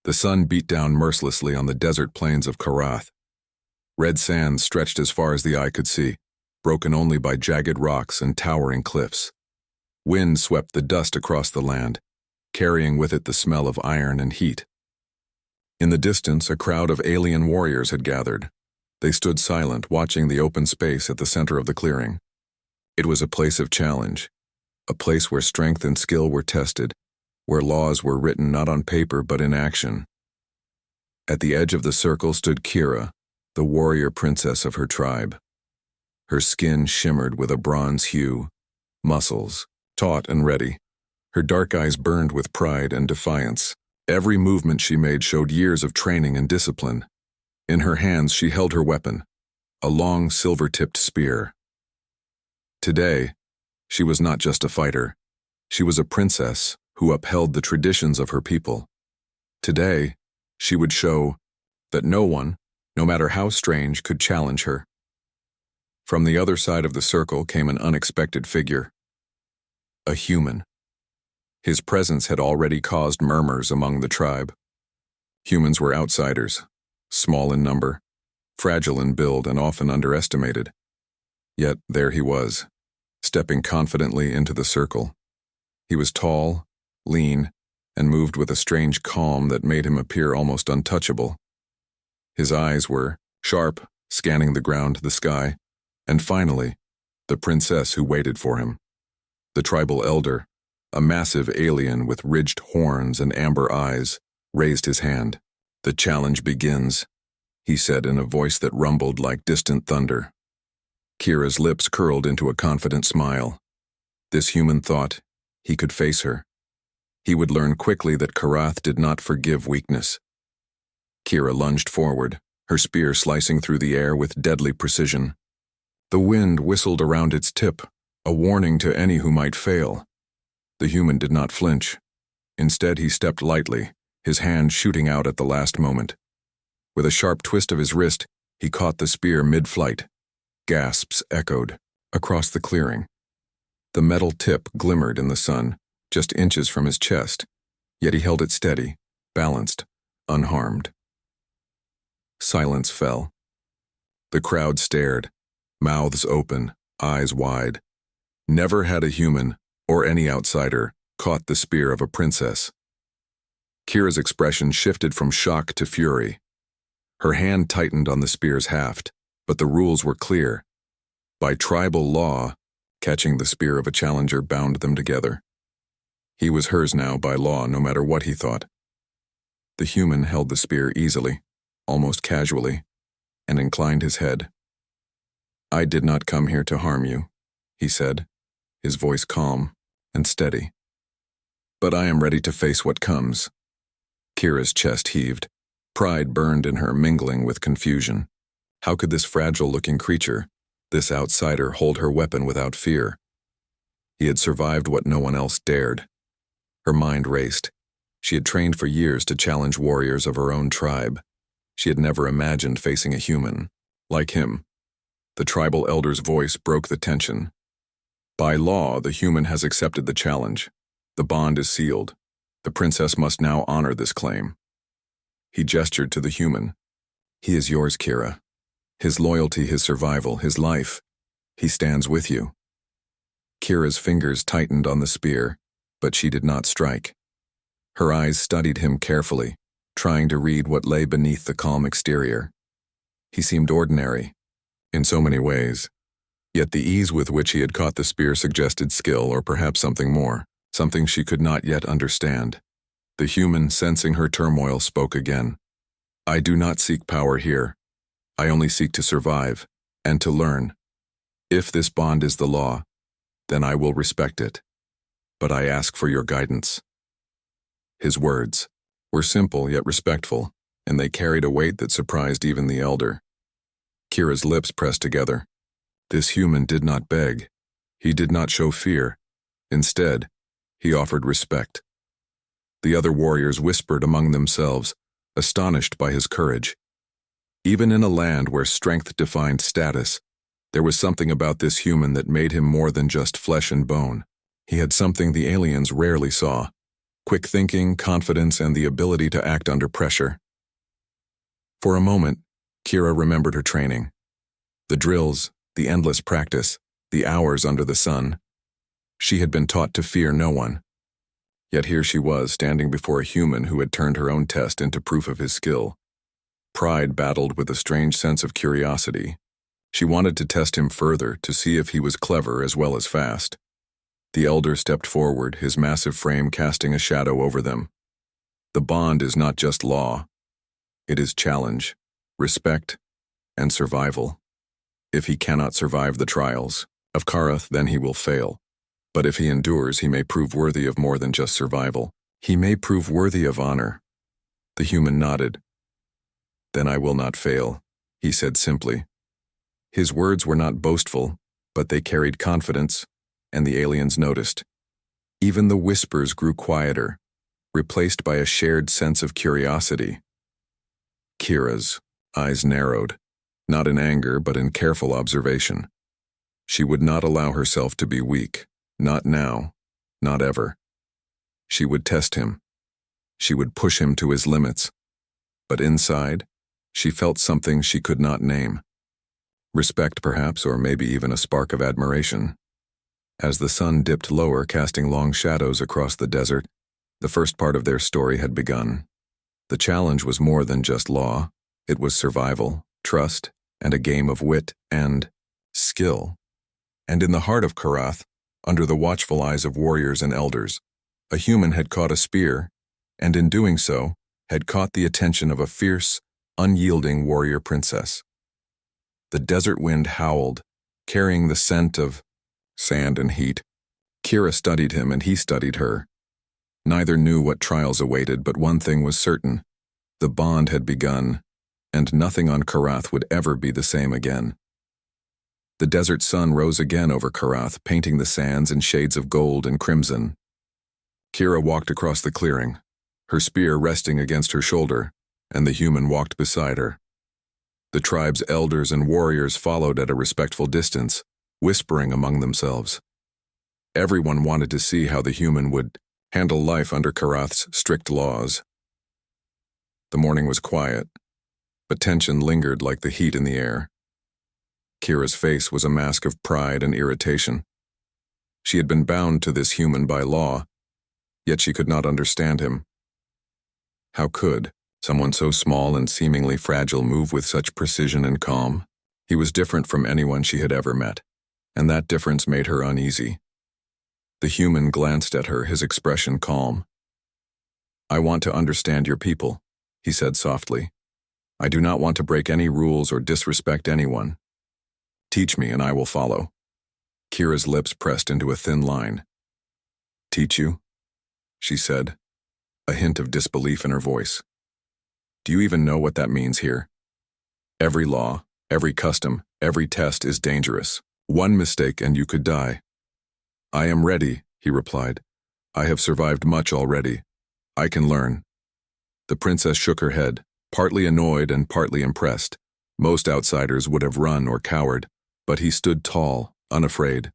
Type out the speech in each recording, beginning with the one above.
The sun beat down mercilessly on the desert plains of Karath. Red sand stretched as far as the eye could see, broken only by jagged rocks and towering cliffs. Wind swept the dust across the land, carrying with it the smell of iron and heat. In the distance, a crowd of alien warriors had gathered. They stood silent, watching the open space at the center of the clearing. It was a place of challenge, a place where strength and skill were tested, where laws were written not on paper but in action. At the edge of the circle stood Kira, the warrior princess of her tribe. Her skin shimmered with a bronze hue, muscles, taut and ready. Her dark eyes burned with pride and defiance. Every movement she made showed years of training and discipline. In her hands she held her weapon, a long silver-tipped spear. Today, she was not just a fighter. She was a princess who upheld the traditions of her people. Today, she would show that no one, no matter how strange, could challenge her. From the other side of the circle came an unexpected figure. A human. His presence had already caused murmurs among the tribe. Humans were outsiders, small in number, fragile in build, and often underestimated. Yet there he was, stepping confidently into the circle. He was tall, lean, and moved with a strange calm that made him appear almost untouchable. His eyes were sharp, scanning the ground, the sky, and finally, the princess who waited for him. The tribal elder, a massive alien with ridged horns and amber eyes, raised his hand. "The challenge begins," he said in a voice that rumbled like distant thunder. Kira's lips curled into a confident smile. This human thought he could face her. He would learn quickly that Karath did not forgive weakness. Kira lunged forward, her spear slicing through the air with deadly precision. The wind whistled around its tip, a warning to any who might fail. The human did not flinch. Instead, he stepped lightly, his hand shooting out at the last moment. With a sharp twist of his wrist, he caught the spear mid-flight. Gasps echoed across the clearing. The metal tip glimmered in the sun, just inches from his chest, yet he held it steady, balanced, unharmed. Silence fell. The crowd stared, mouths open, eyes wide. Never had a human, or any outsider, caught the spear of a princess. Kira's expression shifted from shock to fury. Her hand tightened on the spear's haft, but the rules were clear. By tribal law, catching the spear of a challenger bound them together. He was hers now by law, no matter what he thought. The human held the spear easily, almost casually, and inclined his head. "I did not come here to harm you," he said, his voice calm and steady. "But I am ready to face what comes." Kira's chest heaved. Pride burned in her, mingling with confusion. How could this fragile-looking creature, this outsider, hold her weapon without fear? He had survived what no one else dared. Her mind raced. She had trained for years to challenge warriors of her own tribe. She had never imagined facing a human, like him. The tribal elder's voice broke the tension. "By law, the human has accepted the challenge. The bond is sealed. The princess must now honor this claim." He gestured to the human. "He is yours, Kira. His loyalty, his survival, his life. He stands with you." Kira's fingers tightened on the spear, but she did not strike. Her eyes studied him carefully, trying to read what lay beneath the calm exterior. He seemed ordinary, in so many ways, yet the ease with which he had caught the spear suggested skill, or perhaps something more, something she could not yet understand. The human, sensing her turmoil, spoke again. "I do not seek power here. I only seek to survive, and to learn. If this bond is the law, then I will respect it. But I ask for your guidance." His words were simple yet respectful, and they carried a weight that surprised even the elder. Kira's lips pressed together. This human did not beg. He did not show fear. Instead, he offered respect. The other warriors whispered among themselves, astonished by his courage. Even in a land where strength defined status, there was something about this human that made him more than just flesh and bone. He had something the aliens rarely saw, quick thinking, confidence, and the ability to act under pressure. For a moment, Kira remembered her training. The drills, the endless practice, the hours under the sun. She had been taught to fear no one. Yet here she was, standing before a human who had turned her own test into proof of his skill. Pride battled with a strange sense of curiosity. She wanted to test him further, to see if he was clever as well as fast. The elder stepped forward, his massive frame casting a shadow over them. The bond is not just law. It is challenge, respect, and survival. If he cannot survive the trials of Karath, then he will fail. But if he endures, he may prove worthy of more than just survival. He may prove worthy of honor. The human nodded. Then I will not fail, he said simply. His words were not boastful, but they carried confidence, and the aliens noticed. Even the whispers grew quieter, replaced by a shared sense of curiosity. Kira's eyes narrowed, not in anger but in careful observation. She would not allow herself to be weak, not now, not ever. She would test him. She would push him to his limits. But inside, she felt something she could not name. Respect, perhaps, or maybe even a spark of admiration. As the sun dipped lower, casting long shadows across the desert, the first part of their story had begun. The challenge was more than just law. It was survival, trust, and a game of wit and skill. And in the heart of Karath, under the watchful eyes of warriors and elders, a human had caught a spear, and in doing so, had caught the attention of a fierce, unyielding warrior princess. The desert wind howled, carrying the scent of sand and heat. Kira studied him and he studied her. Neither knew what trials awaited, but one thing was certain. The bond had begun, and nothing on Karath would ever be the same again. The desert sun rose again over Karath, painting the sands in shades of gold and crimson. Kira walked across the clearing, her spear resting against her shoulder, and the human walked beside her. The tribe's elders and warriors followed at a respectful distance, whispering among themselves. Everyone wanted to see how the human would handle life under Karath's strict laws. The morning was quiet, but tension lingered like the heat in the air. Kira's face was a mask of pride and irritation. She had been bound to this human by law, yet she could not understand him. How could someone so small and seemingly fragile move with such precision and calm? He was different from anyone she had ever met, and that difference made her uneasy. The human glanced at her, his expression calm. I want to understand your people, he said softly. I do not want to break any rules or disrespect anyone. Teach me and I will follow. Kira's lips pressed into a thin line. Teach you? She said, a hint of disbelief in her voice. Do you even know what that means here? Every law, every custom, every test is dangerous. One mistake and you could die. I am ready, he replied. I have survived much already. I can learn. The princess shook her head, partly annoyed and partly impressed. Most outsiders would have run or cowered, but he stood tall, unafraid.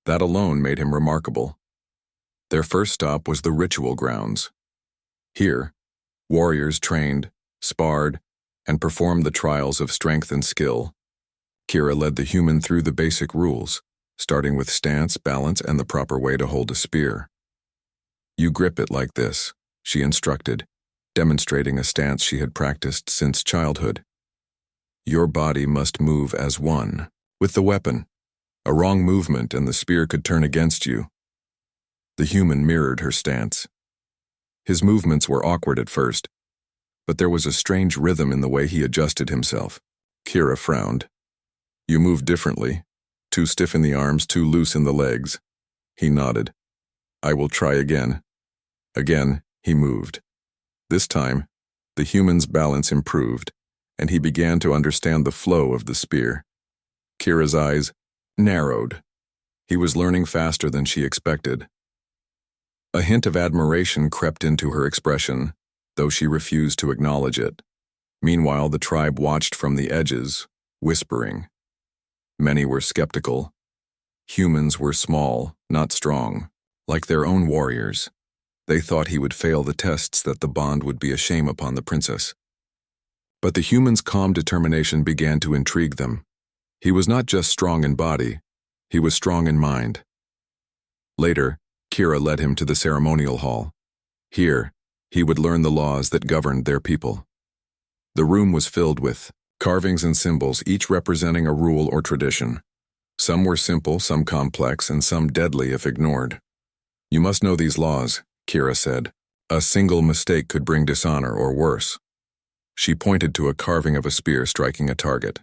That alone made him remarkable. Their first stop was the ritual grounds. Here, warriors trained, sparred, and performed the trials of strength and skill. Kira led the human through the basic rules, starting with stance, balance, and the proper way to hold a spear. You grip it like this, she instructed, demonstrating a stance she had practiced since childhood. Your body must move as one with the weapon. A wrong movement and the spear could turn against you. The human mirrored her stance. His movements were awkward at first, but there was a strange rhythm in the way he adjusted himself. Kira frowned. You move differently. Too stiff in the arms, too loose in the legs. He nodded. I will try again. Again, he moved. This time, the human's balance improved, and he began to understand the flow of the spear. Kira's eyes narrowed. He was learning faster than she expected. A hint of admiration crept into her expression, though she refused to acknowledge it. Meanwhile, the tribe watched from the edges, whispering. Many were skeptical. Humans were small, not strong, like their own warriors. They thought he would fail the tests, that the bond would be a shame upon the princess. But the human's calm determination began to intrigue them. He was not just strong in body, he was strong in mind. Later, Kira led him to the ceremonial hall. Here, he would learn the laws that governed their people. The room was filled with carvings and symbols, each representing a rule or tradition. Some were simple, some complex, and some deadly if ignored. "You must know these laws," Kira said. "A single mistake could bring dishonor or worse." She pointed to a carving of a spear striking a target.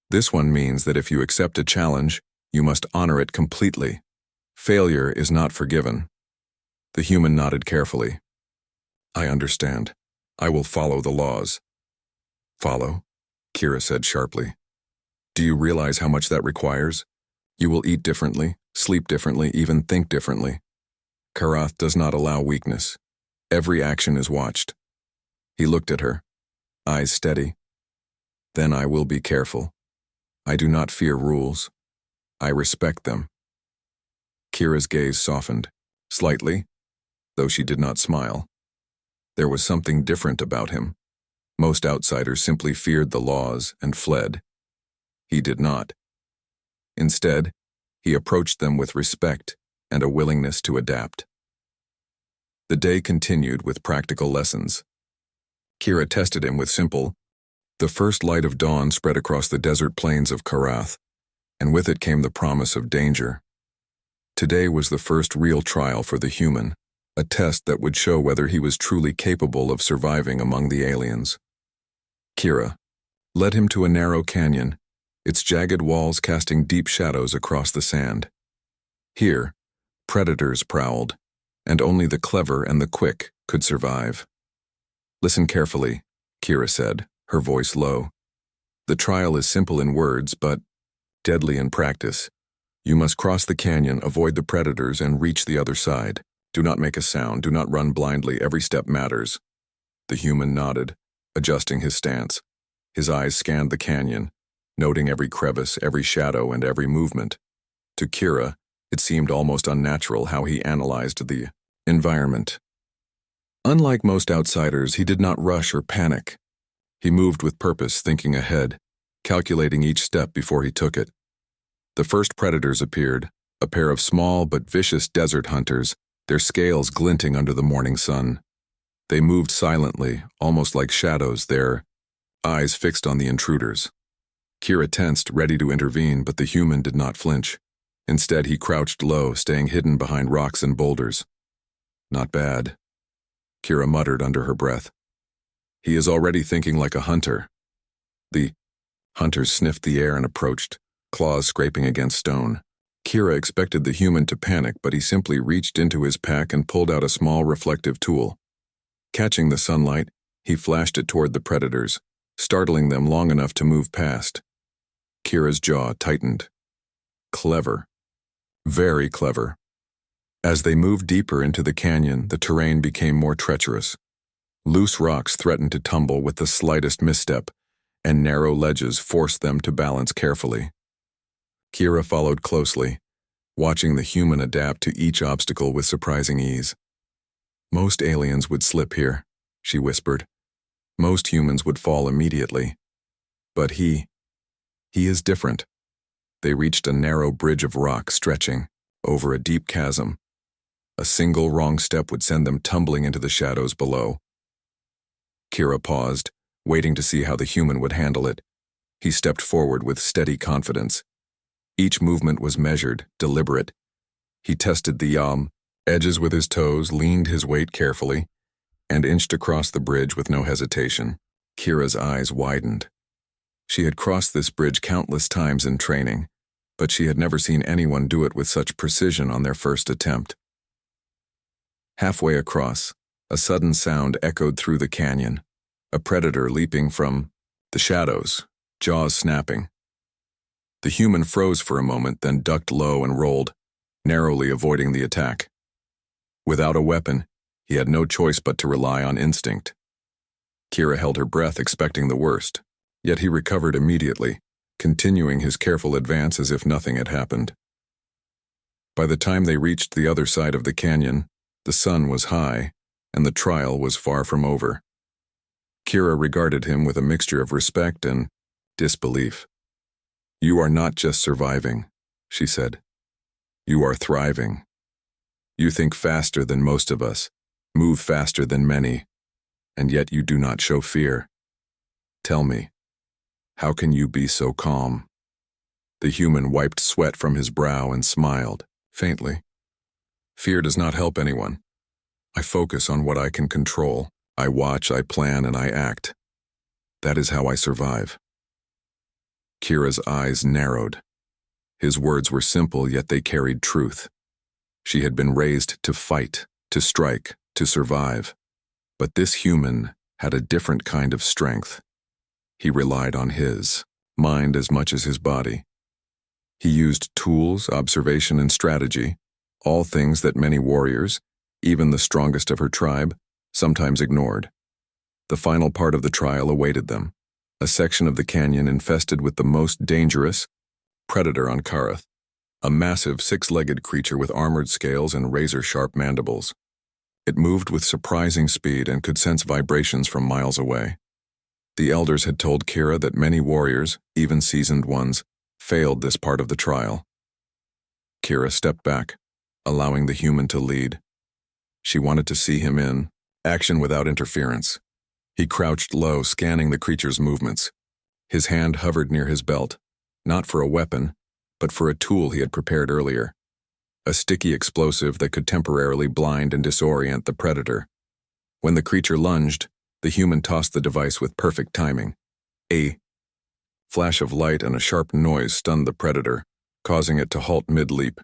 "This one means that if you accept a challenge, you must honor it completely. Failure is not forgiven." The human nodded carefully. "I understand. I will follow the laws." "Follow?" Kira said sharply. "Do you realize how much that requires? You will eat differently, sleep differently, even think differently. Karath does not allow weakness. Every action is watched." He looked at her, eyes steady. "Then I will be careful. I do not fear rules. I respect them." Kira's gaze softened, slightly, though she did not smile. There was something different about him. Most outsiders simply feared the laws and fled. He did not. Instead, he approached them with respect and a willingness to adapt. The day continued with practical lessons. Kira tested him with simple. The first light of dawn spread across the desert plains of Karath, and with it came the promise of danger. Today was the first real trial for the human, a test that would show whether he was truly capable of surviving among the aliens. Kira led him to a narrow canyon, its jagged walls casting deep shadows across the sand. Here, predators prowled, and only the clever and the quick could survive. "Listen carefully," Kira said, her voice low. "The trial is simple in words, but deadly in practice. You must cross the canyon, avoid the predators, and reach the other side. Do not make a sound, do not run blindly, every step matters." The human nodded, adjusting his stance. His eyes scanned the canyon, noting every crevice, every shadow, and every movement. To Kira, it seemed almost unnatural how he analyzed the environment. Unlike most outsiders, he did not rush or panic. He moved with purpose, thinking ahead, calculating each step before he took it. The first predators appeared, a pair of small but vicious desert hunters, their scales glinting under the morning sun. They moved silently, almost like shadows, their eyes fixed on the intruders. Kira tensed, ready to intervene, but the human did not flinch. Instead, he crouched low, staying hidden behind rocks and boulders. "Not bad," Kira muttered under her breath. "He is already thinking like a hunter." The hunters sniffed the air and approached, claws scraping against stone. Kira expected the human to panic, but he simply reached into his pack and pulled out a small reflective tool. Catching the sunlight, he flashed it toward the predators, startling them long enough to move past. Kira's jaw tightened. Clever. Very clever. As they moved deeper into the canyon, the terrain became more treacherous. Loose rocks threatened to tumble with the slightest misstep, and narrow ledges forced them to balance carefully. Kira followed closely, watching the human adapt to each obstacle with surprising ease. "Most aliens would slip here," she whispered. "Most humans would fall immediately. But he is different." They reached a narrow bridge of rock stretching over a deep chasm. A single wrong step would send them tumbling into the shadows below. Kira paused, waiting to see how the human would handle it. He stepped forward with steady confidence. Each movement was measured, deliberate. He tested the edges with his toes, leaned his weight carefully, and inched across the bridge with no hesitation. Kira's eyes widened. She had crossed this bridge countless times in training, but she had never seen anyone do it with such precision on their first attempt. Halfway across, a sudden sound echoed through the canyon, a predator leaping from the shadows, jaws snapping. The human froze for a moment, then ducked low and rolled, narrowly avoiding the attack. Without a weapon, he had no choice but to rely on instinct. Kira held her breath, expecting the worst, yet he recovered immediately, continuing his careful advance as if nothing had happened. By the time they reached the other side of the canyon, The sun was high, and the trial was far from over. Kira regarded him with a mixture of respect and disbelief. "You are not just surviving," she said. "You are thriving. You think faster than most of us, move faster than many, and yet you do not show fear. Tell me, how can you be so calm?" The human wiped sweat from his brow and smiled, faintly. "Fear does not help anyone. I focus on what I can control. I watch, I plan, and I act. That is how I survive." Kira's eyes narrowed. His words were simple, yet they carried truth. She had been raised to fight, to strike, to survive. But this human had a different kind of strength. He relied on his mind as much as his body. He used tools, observation, and strategy, all things that many warriors, even the strongest of her tribe, sometimes ignored. The final part of the trial awaited them, a section of the canyon infested with the most dangerous predator on Karath, a massive six-legged creature with armored scales and razor-sharp mandibles. It moved with surprising speed and could sense vibrations from miles away. The elders had told Kira that many warriors, even seasoned ones, failed this part of the trial. Kira stepped back, allowing the human to lead. She wanted to see him in action without interference. He crouched low, scanning the creature's movements. His hand hovered near his belt, not for a weapon, but for a tool he had prepared earlier. A sticky explosive that could temporarily blind and disorient the predator. When the creature lunged, the human tossed the device with perfect timing. A flash of light and a sharp noise stunned the predator, causing it to halt mid-leap.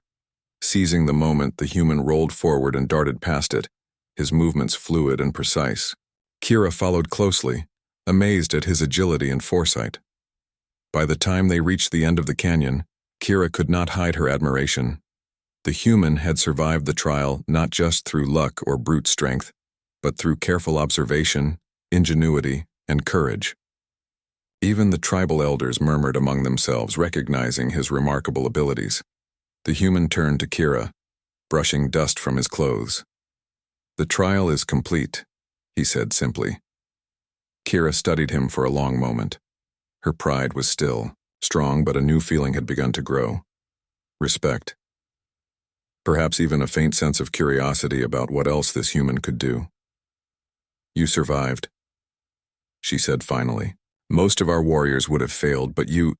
Seizing the moment, the human rolled forward and darted past it, his movements fluid and precise. Kira followed closely, amazed at his agility and foresight. By the time they reached the end of the canyon, Kira could not hide her admiration. The human had survived the trial not just through luck or brute strength, but through careful observation, ingenuity, and courage. Even the tribal elders murmured among themselves, recognizing his remarkable abilities. The human turned to Kira, brushing dust from his clothes. "The trial is complete," he said simply. Kira studied him for a long moment. Her pride was still strong, but a new feeling had begun to grow. Respect. Perhaps even a faint sense of curiosity about what else this human could do. "You survived," she said finally. "Most of our warriors would have failed, but you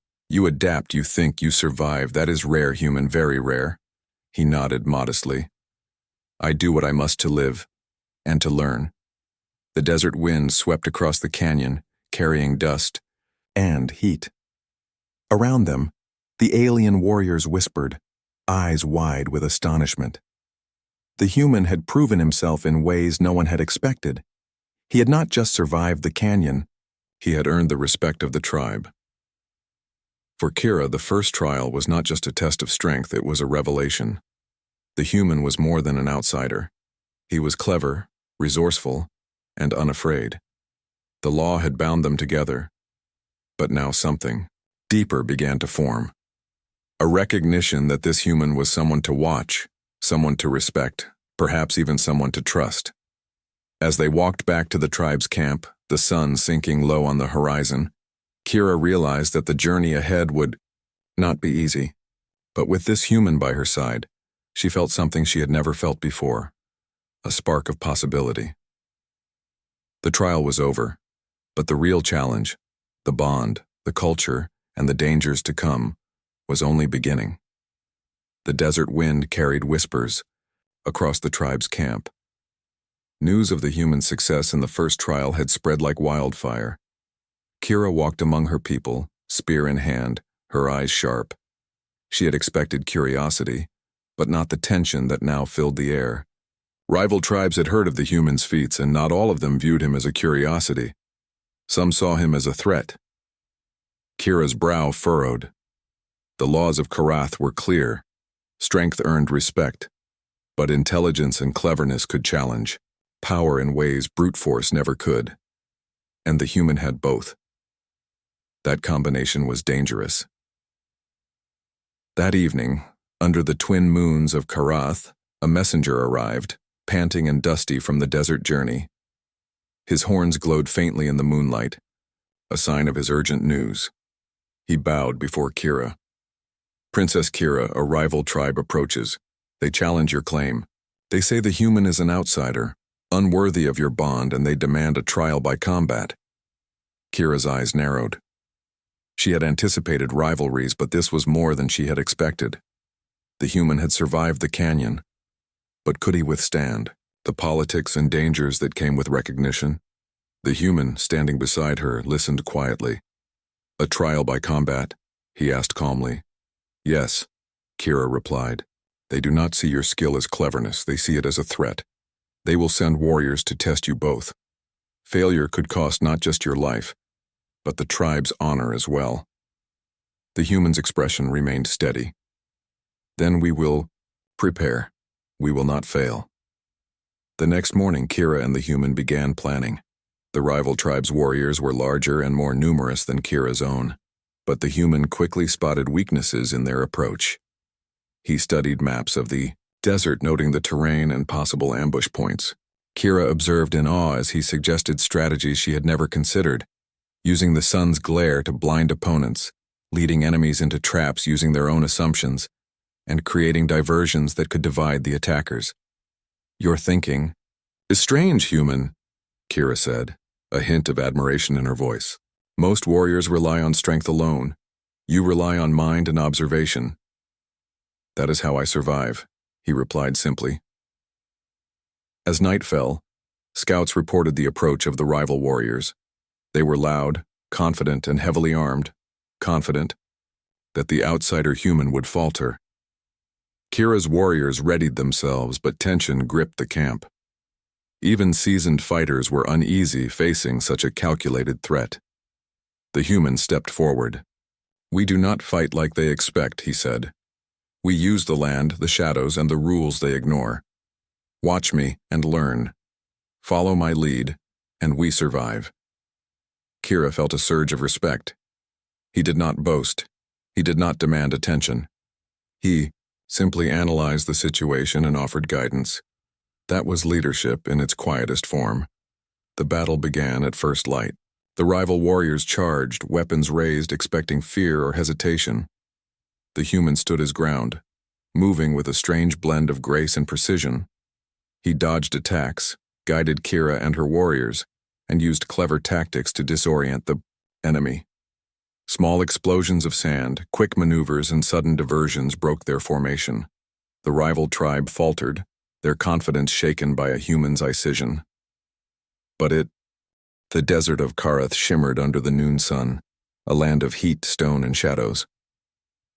adapt, you think, you survive. That is rare, human, very rare." He nodded modestly. "I do what I must to live, and to learn." The desert wind swept across the canyon, carrying dust and heat. Around them, the alien warriors whispered, eyes wide with astonishment. The human had proven himself in ways no one had expected. He had not just survived the canyon, he had earned the respect of the tribe. For Kira, the first trial was not just a test of strength, it was a revelation. The human was more than an outsider. He was clever, resourceful, and unafraid. The law had bound them together, but now something deeper began to form. A recognition that this human was someone to watch, someone to respect, perhaps even someone to trust. As they walked back to the tribe's camp, the sun sinking low on the horizon, Kira realized that the journey ahead would not be easy. But with this human by her side, she felt something she had never felt before, a spark of possibility. The trial was over, but the real challenge, the bond, the culture, and the dangers to come, was only beginning. The desert wind carried whispers across the tribe's camp. News of the human's success in the first trial had spread like wildfire. Kira walked among her people, spear in hand, her eyes sharp. She had expected curiosity, but not the tension that now filled the air. Rival tribes had heard of the human's feats, and not all of them viewed him as a curiosity. Some saw him as a threat. Kira's brow furrowed. The laws of Karath were clear. Strength earned respect, but intelligence and cleverness could challenge, power in ways brute force never could. And the human had both. That combination was dangerous. That evening, under the twin moons of Karath, a messenger arrived, panting and dusty from the desert journey. His horns glowed faintly in the moonlight, a sign of his urgent news. He bowed before Kira. "Princess Kira, a rival tribe approaches. They challenge your claim. They say the human is an outsider, unworthy of your bond, and they demand a trial by combat." Kira's eyes narrowed. She had anticipated rivalries, but this was more than she had expected. The human had survived the canyon. But could he withstand the politics and dangers that came with recognition? The human, standing beside her, listened quietly. "A trial by combat?" he asked calmly. "Yes," Kira replied. "They do not see your skill as cleverness, they see it as a threat. They will send warriors to test you both. Failure could cost not just your life, but the tribe's honor as well." The human's expression remained steady. "Then we will prepare. We will not fail." The next morning, Kira and the human began planning. The rival tribe's warriors were larger and more numerous than Kira's own, but the human quickly spotted weaknesses in their approach. He studied maps of the desert, noting the terrain and possible ambush points. Kira observed in awe as he suggested strategies she had never considered, using the sun's glare to blind opponents, leading enemies into traps using their own assumptions, and creating diversions that could divide the attackers. "Your thinking is strange, human," Kira said, a hint of admiration in her voice. "Most warriors rely on strength alone. You rely on mind and observation." "That is how I survive," he replied simply. As night fell, scouts reported the approach of the rival warriors. They were loud, confident, and heavily armed, confident that the outsider human would falter. Kira's warriors readied themselves, but tension gripped the camp. Even seasoned fighters were uneasy facing such a calculated threat. The human stepped forward. "We do not fight like they expect," he said. "We use the land, the shadows, and the rules they ignore. Watch me and learn. Follow my lead, and we survive." Kira felt a surge of respect. He did not boast. He did not demand attention. He simply analyzed the situation and offered guidance. That was leadership in its quietest form. The battle began at first light. The rival warriors charged, weapons raised, expecting fear or hesitation. The human stood his ground, moving with a strange blend of grace and precision. He dodged attacks, guided Kira and her warriors, and used clever tactics to disorient the enemy. Small explosions of sand, quick maneuvers, and sudden diversions broke their formation. The rival tribe faltered, their confidence shaken by a human's incision. But the desert of Karath shimmered under the noon sun, a land of heat, stone, and shadows.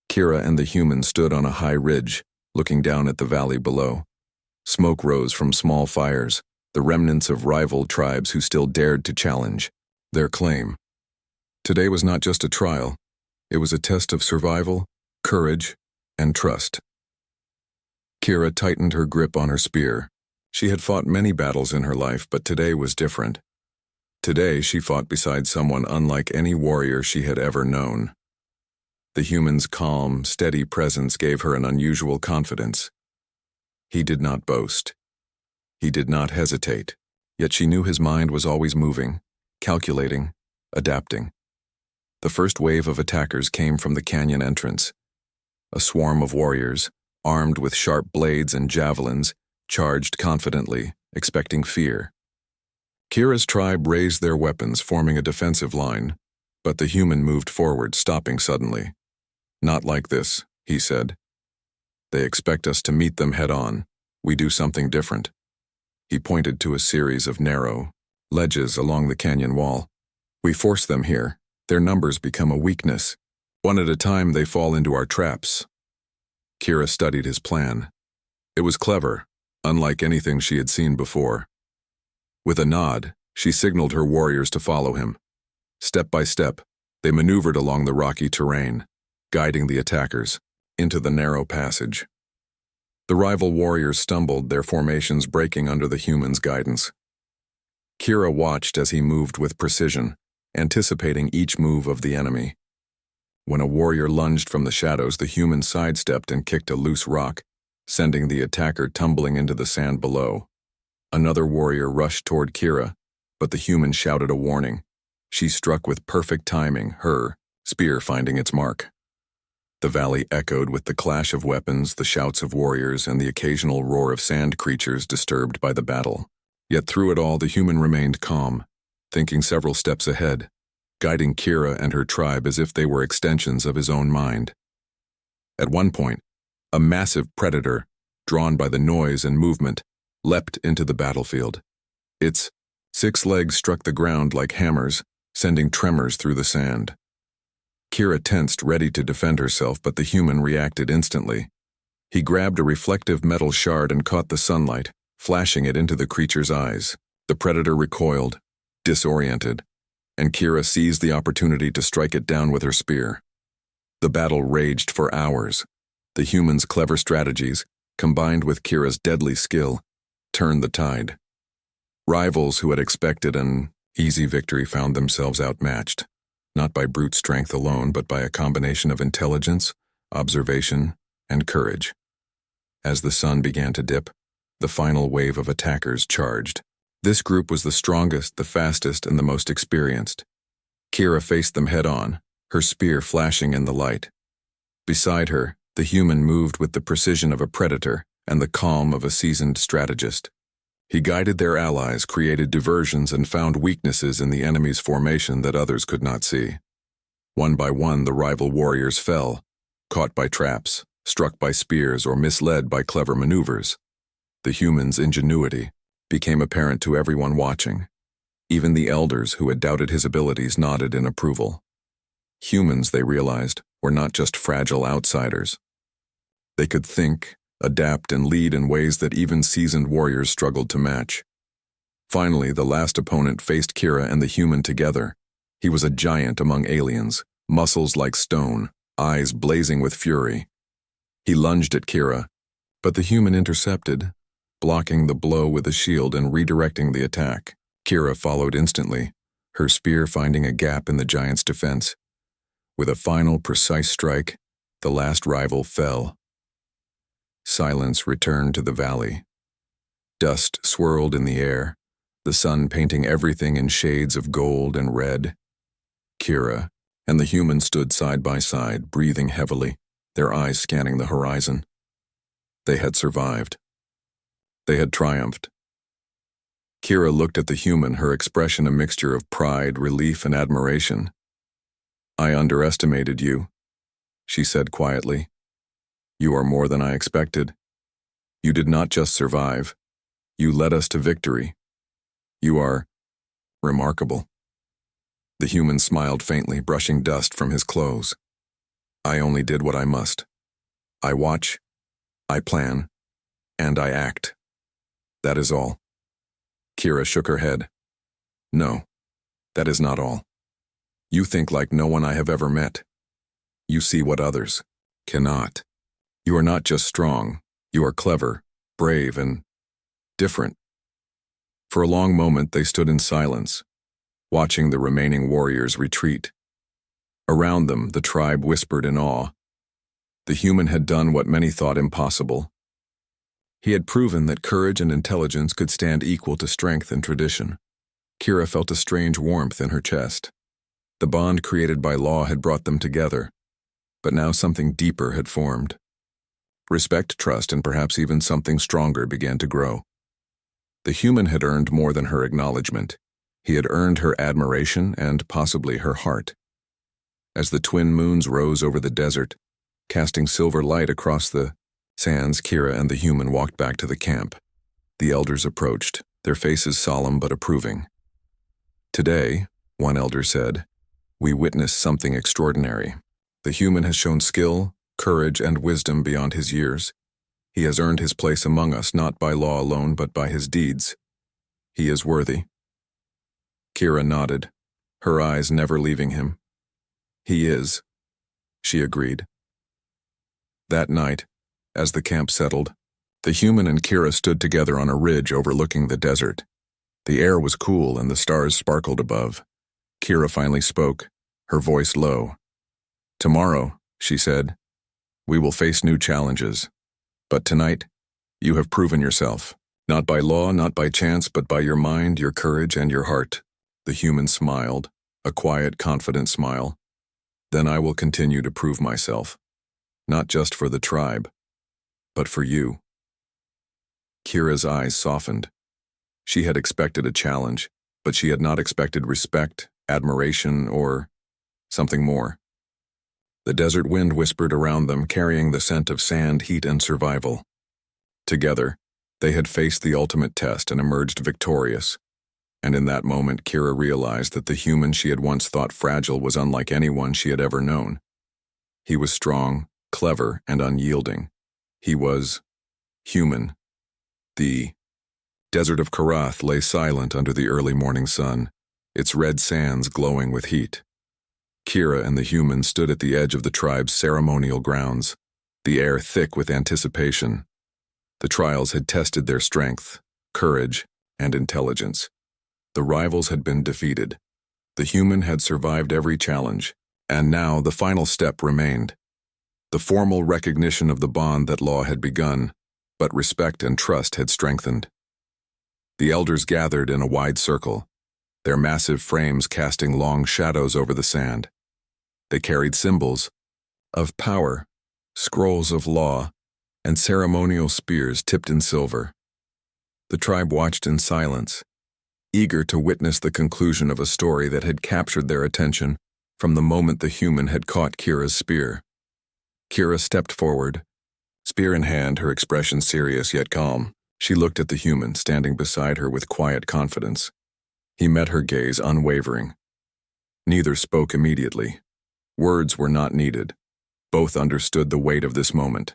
Kira and the human stood on a high ridge, looking down at the valley below. Smoke rose from small fires, the remnants of rival tribes who still dared to challenge their claim. Today was not just a trial, it was a test of survival, courage, and trust. Kira tightened her grip on her spear. She had fought many battles in her life, but today was different. Today she fought beside someone unlike any warrior she had ever known. The human's calm, steady presence gave her an unusual confidence. He did not boast. He did not hesitate, yet she knew his mind was always moving, calculating, adapting. The first wave of attackers came from the canyon entrance. A swarm of warriors, armed with sharp blades and javelins, charged confidently, expecting fear. Kira's tribe raised their weapons, forming a defensive line, but the human moved forward, stopping suddenly. "Not like this," he said. "They expect us to meet them head-on. We do something different." He pointed to a series of narrow ledges along the canyon wall. "We force them here. Their numbers become a weakness. One at a time they fall into our traps." Kira studied his plan. It was clever, unlike anything she had seen before. With a nod, she signaled her warriors to follow him. Step by step, they maneuvered along the rocky terrain, guiding the attackers into the narrow passage. The rival warriors stumbled, their formations breaking under the human's guidance. Kira watched as he moved with precision, anticipating each move of the enemy. When a warrior lunged from the shadows, the human sidestepped and kicked a loose rock, sending the attacker tumbling into the sand below. Another warrior rushed toward Kira, but the human shouted a warning. She struck with perfect timing, her spear finding its mark. The valley echoed with the clash of weapons, the shouts of warriors, and the occasional roar of sand creatures disturbed by the battle. Yet through it all, the human remained calm, thinking several steps ahead, guiding Kira and her tribe as if they were extensions of his own mind. At one point, a massive predator, drawn by the noise and movement, leapt into the battlefield. Its 6 legs struck the ground like hammers, sending tremors through the sand. Kira tensed, ready to defend herself, but the human reacted instantly. He grabbed a reflective metal shard and caught the sunlight, flashing it into the creature's eyes. The predator recoiled, disoriented, and Kira seized the opportunity to strike it down with her spear. The battle raged for hours. The human's clever strategies, combined with Kira's deadly skill, turned the tide. Rivals who had expected an easy victory found themselves outmatched, not by brute strength alone, but by a combination of intelligence, observation, and courage. As the sun began to dip, the final wave of attackers charged. This group was the strongest, the fastest, and the most experienced. Kira faced them head-on, her spear flashing in the light. Beside her, the human moved with the precision of a predator and the calm of a seasoned strategist. He guided their allies, created diversions, and found weaknesses in the enemy's formation that others could not see. One by one, the rival warriors fell, caught by traps, struck by spears, or misled by clever maneuvers. The human's ingenuity became apparent to everyone watching. Even the elders who had doubted his abilities nodded in approval. Humans, they realized, were not just fragile outsiders. They could think, adapt, and lead in ways that even seasoned warriors struggled to match. Finally, the last opponent faced Kira and the human together. He was a giant among aliens, muscles like stone, eyes blazing with fury. He lunged at Kira, but the human intercepted, blocking the blow with a shield and redirecting the attack. Kira followed instantly, her spear finding a gap in the giant's defense. With a final, precise strike, the last rival fell. Silence returned to the valley. Dust swirled in the air, the sun painting everything in shades of gold and red. Kira and the human stood side by side, breathing heavily, their eyes scanning the horizon. They had survived. They had triumphed. Kira looked at the human, her expression a mixture of pride, relief, and admiration. "I underestimated you," she said quietly. "You are more than I expected. You did not just survive. You led us to victory. You are remarkable." The human smiled faintly, brushing dust from his clothes. "I only did what I must. I watch, I plan, and I act. That is all." Kira shook her head. "No, that is not all. You think like no one I have ever met. You see what others cannot. You are not just strong, you are clever, brave, and different." For a long moment they stood in silence, watching the remaining warriors retreat. Around them, the tribe whispered in awe. The human had done what many thought impossible. He had proven that courage and intelligence could stand equal to strength and tradition. Kira felt a strange warmth in her chest. The bond created by law had brought them together, but now something deeper had formed. Respect, trust, and perhaps even something stronger began to grow. The human had earned more than her acknowledgement. He had earned her admiration and possibly her heart. As the twin moons rose over the desert, casting silver light across the sands, Kira and the human walked back to the camp. The elders approached, their faces solemn but approving. "Today," one elder said, "we witnessed something extraordinary. The human has shown skill, courage, and wisdom beyond his years. He has earned his place among us not by law alone but by his deeds. He is worthy." Kira nodded, her eyes never leaving him. "He is," she agreed. That night, as the camp settled, the human and Kira stood together on a ridge overlooking the desert. The air was cool and the stars sparkled above. Kira finally spoke, her voice low. "Tomorrow," she said, "we will face new challenges. But tonight, you have proven yourself. Not by law, not by chance, but by your mind, your courage, and your heart. The human smiled, a quiet, confident smile. Then I will continue to prove myself. Not just for the tribe, but for you. Kira's eyes softened. She had expected a challenge, but she had not expected respect, admiration, or something more. The desert wind whispered around them, carrying the scent of sand, heat, and survival. Together, they had faced the ultimate test and emerged victorious. And in that moment, Kira realized that the human she had once thought fragile was unlike anyone she had ever known. He was strong, clever, and unyielding. He was human. The desert of Karath lay silent under the early morning sun, its red sands glowing with heat. Kira and the human stood at the edge of the tribe's ceremonial grounds, the air thick with anticipation. The trials had tested their strength, courage, and intelligence. The rivals had been defeated. The human had survived every challenge, and now the final step remained. The formal recognition of the bond that law had begun, but respect and trust had strengthened. The elders gathered in a wide circle, their massive frames casting long shadows over the sand. They carried symbols of power, scrolls of law, and ceremonial spears tipped in silver. The tribe watched in silence, eager to witness the conclusion of a story that had captured their attention from the moment the human had caught Kira's spear. Kira stepped forward, spear in hand, her expression serious yet calm. She looked at the human standing beside her with quiet confidence. He met her gaze unwavering. Neither spoke immediately. Words were not needed. Both understood the weight of this moment.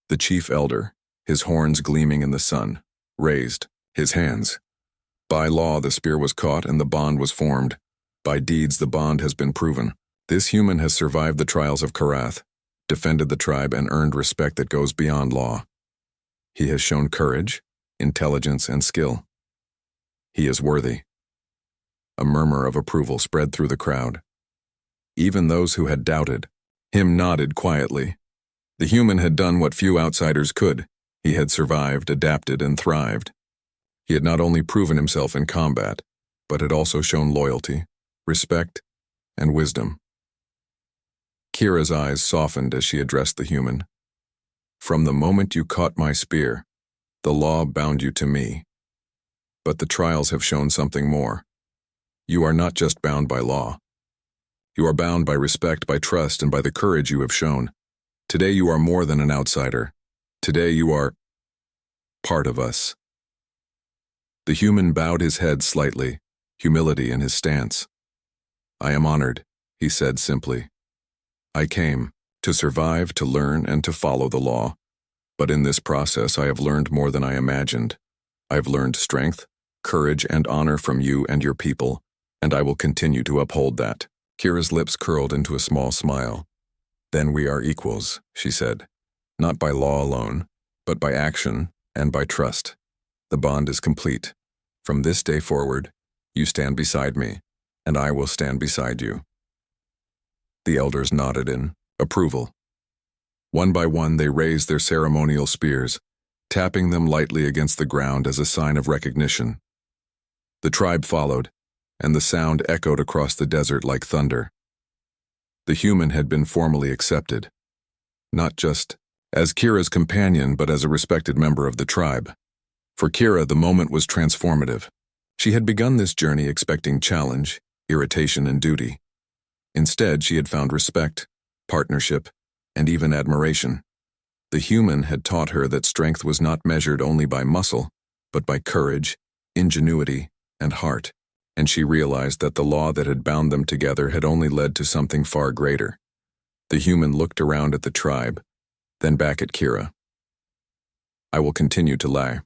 The chief elder, his horns gleaming in the sun, raised his hands. By law, the spear was caught and the bond was formed. By deeds, the bond has been proven. This human has survived the trials of Karath, defended the tribe, and earned respect that goes beyond law. He has shown courage, intelligence, and skill. He is worthy. A murmur of approval spread through the crowd. Even those who had doubted him nodded quietly. The human had done what few outsiders could. He had survived, adapted, and thrived. He had not only proven himself in combat, but had also shown loyalty, respect, and wisdom. Kira's eyes softened as she addressed the human. From the moment you caught my spear, the law bound you to me. But the trials have shown something more. You are not just bound by law. You are bound by respect, by trust, and by the courage you have shown. Today you are more than an outsider. Today you are part of us. The human bowed his head slightly, humility in his stance. I am honored, he said simply. I came to survive, to learn, and to follow the law. But in this process I have learned more than I imagined. I have learned strength, courage, and honor from you and your people, and I will continue to uphold that. Kira's lips curled into a small smile. Then we are equals, she said. Not by law alone, but by action and by trust. The bond is complete. From this day forward, you stand beside me, and I will stand beside you. The elders nodded in approval. One by one, they raised their ceremonial spears, tapping them lightly against the ground as a sign of recognition. The tribe followed, and the sound echoed across the desert like thunder. The human had been formally accepted, not just as Kira's companion, but as a respected member of the tribe. For Kira, the moment was transformative. She had begun this journey expecting challenge, irritation, and duty. Instead, she had found respect, partnership, and even admiration. The human had taught her that strength was not measured only by muscle, but by courage, ingenuity, and heart. And she realized that the law that had bound them together had only led to something far greater. The human looked around at the tribe, then back at Kira. I will continue to lie.